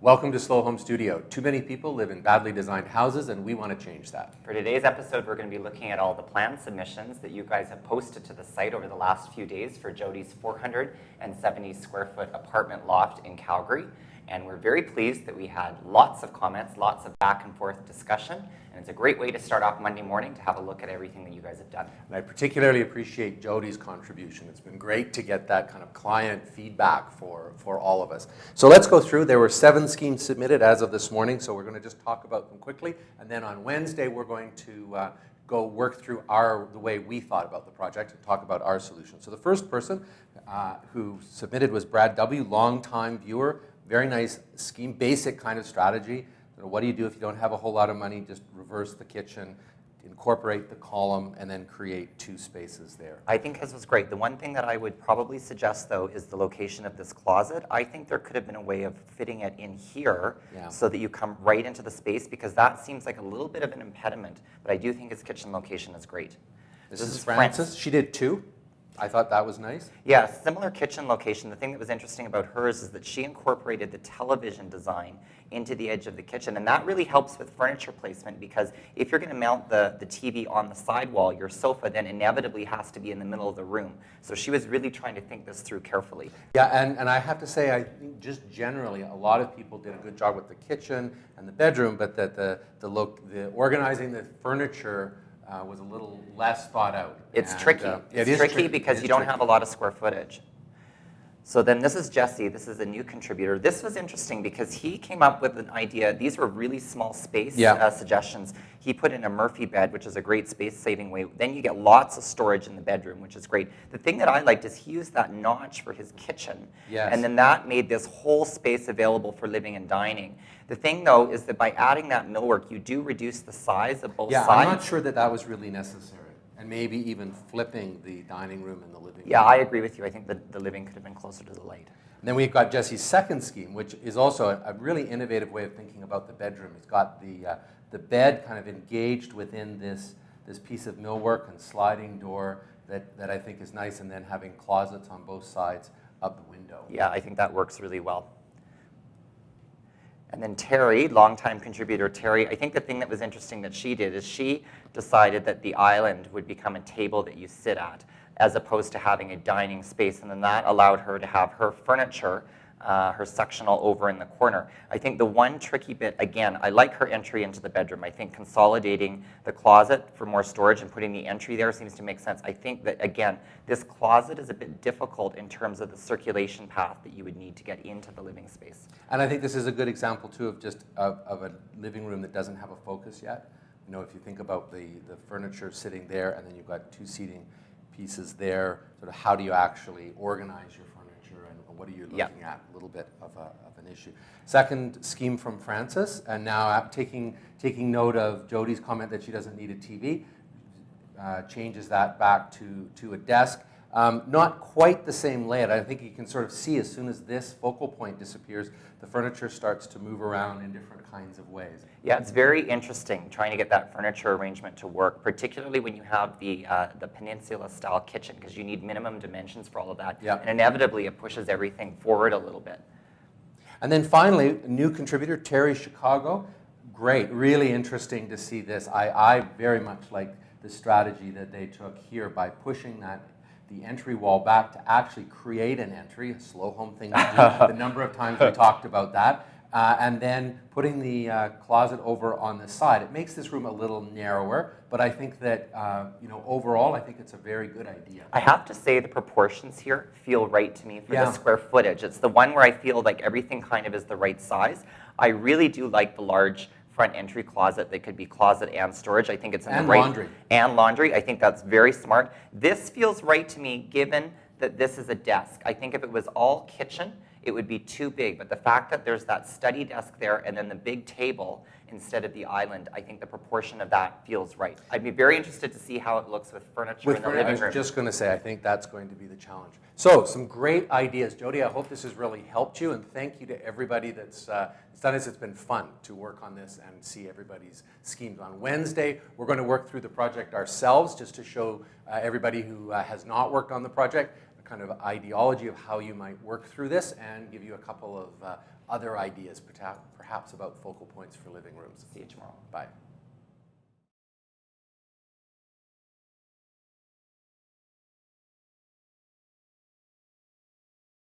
Welcome to Slow Home Studio. Too many people live in badly designed houses, and we want to change that. For today's episode, we're going to be looking at all the plan submissions that you guys have posted to the site over the last few days for Jodie's 470 square foot apartment loft in Calgary. And we're very pleased that we had lots of comments, lots of back and forth discussion. And it's a great way to start off Monday morning to have a look at everything that you guys have done. And I particularly appreciate Jodie's contribution. It's been great to get that kind of client feedback for all of us. So let's go through. There were 7 schemes submitted as of this morning, so we're going to just talk about them quickly. And then on Wednesday, we're going to go work through the way we thought about the project and talk about our solution. So the first person who submitted was Brad W., longtime viewer. Very nice scheme, basic kind of strategy. What do you do if you don't have a whole lot of money? Just reverse the kitchen, incorporate the column, and then create 2 spaces there. I think his was great. The one thing that I would probably suggest, though, is the location of this closet. I think there could have been a way of fitting it in here so that you come right into the space, because that seems like a little bit of an impediment. But I do think his kitchen location is great. This is Frances. She did 2. I thought that was nice. Yeah, similar kitchen location. The thing that was interesting about hers is that she incorporated the television design into the edge of the kitchen, and that really helps with furniture placement, because if you're going to mount the TV on the side wall, your sofa then inevitably has to be in the middle of the room. So she was really trying to think this through carefully. Yeah, and I have to say, I think just generally, a lot of people did a good job with the kitchen and the bedroom, but that the organizing the furniture was a little less thought out. It's tricky. It's tricky because you don't have a lot of square footage. So then this is Jesse. This is a new contributor. This was interesting because he came up with an idea. These were really small space suggestions. He put in a Murphy bed, which is a great space-saving way. Then you get lots of storage in the bedroom, which is great. The thing that I liked is he used that notch for his kitchen. Yes. And then that made this whole space available for living and dining. The thing, though, is that by adding that millwork, you do reduce the size of both sides. Yeah, I'm not sure that was really necessary. And maybe even flipping the dining room and the living room. Yeah, I agree with you. I think the living could have been closer to the light. And then we've got Jesse's second scheme, which is also a really innovative way of thinking about the bedroom. It's got the bed kind of engaged within this piece of millwork and sliding door that I think is nice, and then having closets on both sides of the window. Yeah, I think that works really well. And then Terry, longtime contributor Terry, I think the thing that was interesting that she did is she decided that the island would become a table that you sit at, as opposed to having a dining space, and then that allowed her to have her furniture, her sectional over in the corner. I think the one tricky bit, again, I like her entry into the bedroom. I think consolidating the closet for more storage and putting the entry there seems to make sense. I think that, again, this closet is a bit difficult in terms of the circulation path that you would need to get into the living space. And I think this is a good example, too, of a living room that doesn't have a focus yet. You know, if you think about the furniture sitting there, and then you've got 2 seating pieces there, sort of how do you actually organize your furniture, and what are you looking at? A little bit of an issue. Second scheme from Frances, and now taking note of Jodie's comment that she doesn't need a TV, changes that back to a desk. Not quite the same layout. I think you can sort of see as soon as this focal point disappears, the furniture starts to move around in different kinds of ways. Yeah, it's very interesting trying to get that furniture arrangement to work, particularly when you have the peninsula-style kitchen, because you need minimum dimensions for all of that. Yeah. And inevitably, it pushes everything forward a little bit. And then finally, a new contributor, Terry Chicago. Great, really interesting to see this. I very much like the strategy that they took here by pushing the entry wall back to actually create an entry, a slow home thing to do. The number of times we talked about that. And then putting the closet over on the side. It makes this room a little narrower, but I think that, overall, I think it's a very good idea. I have to say the proportions here feel right to me for the square footage. It's the one where I feel like everything kind of is the right size. I really do like the large front entry closet that could be closet and storage. I think it's in the right. Laundry. And laundry. I think that's very smart. This feels right to me given that this is a desk. I think if it was all kitchen, it would be too big. But the fact that there's that study desk there and then the big table instead of the island, I think the proportion of that feels right. I'd be very interested to see how it looks with furniture in the living room. I was just going to say, I think that's going to be the challenge. So, some great ideas. Jodie, I hope this has really helped you, and thank you to everybody that's done this. It's been fun to work on this and see everybody's schemes. On Wednesday, we're going to work through the project ourselves just to show everybody who has not worked on the project kind of ideology of how you might work through this and give you a couple of other ideas, perhaps about focal points for living rooms. See you tomorrow. Bye.